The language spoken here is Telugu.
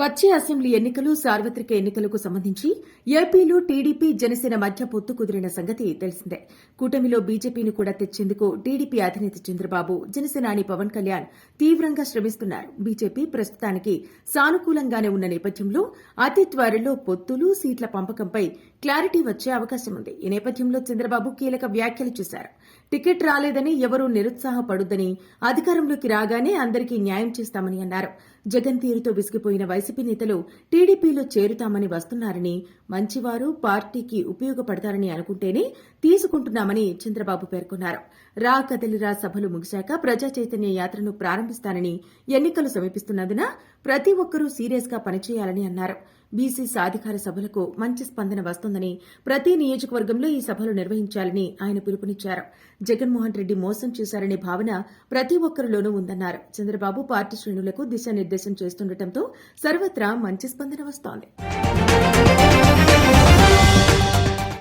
వచ్చే అసెంబ్లీ ఎన్నికలు సార్వత్రిక ఎన్నికలకు సంబంధించి ఏపీలో టీడీపీ జనసేన మధ్య పొత్తు కుదిరిన సంగతి తెలిసిందే. కూటమిలో బీజేపీని కూడా తెచ్చేందుకు టీడీపీ అధినేత చంద్రబాబు, జనసేనాని పవన్ కళ్యాణ్ తీవ్రంగా శ్రమిస్తున్నారు. బీజేపీ ప్రస్తుతానికి సానుకూలంగానే ఉన్న నేపథ్యంలో అతి త్వరలో పొత్తులు, సీట్ల పంపకంపై క్లారిటీ వచ్చే అవకాశం ఉంది. ఈ నేపథ్యంలో చంద్రబాబు కీలక వ్యాఖ్యలు చేశారు. టికెట్ రాలేదని ఎవరూ నిరుత్సాహపడొద్దని, అధికారంలోకి రాగానే అందరికీ న్యాయం చేస్తామని అన్నారు. జగన్ తీరుతో విసిగిపోయిన వైసీపీ నేతలు టీడీపీలో చేరుతామని వస్తున్నారని, మంచివారు పార్టీకి ఉపయోగపడతారని అనుకుంటేనే తీసుకుంటున్నామని చంద్రబాబు పేర్కొన్నారు. రా కదలిరా సభలు ముగిశాక ప్రజా చైతన్య యాత్రను ప్రారంభిస్తానని, ఎన్నికలు సమీపిస్తున్నందున ప్రతి ఒక్కరూ సీరియస్ గా పనిచేయాలని అన్నారు. బీసీ సాధికార సభలకు మంచి స్పందన వస్తోందని, ప్రతి నియోజకవర్గంలో ఈ సభలు నిర్వహించాలని ఆయన పిలుపునిచ్చారు. జగన్మోహన్ రెడ్డి మోసం చేశారనే భావన ప్రతి ఒక్కరిలోనూ ఉందన్నారు. చంద్రబాబు పార్టీ శ్రేణులకు దిశానిర్దేశం చేస్తుండటంతో సర్వత్రా మంచి స్పందన వస్తోంది.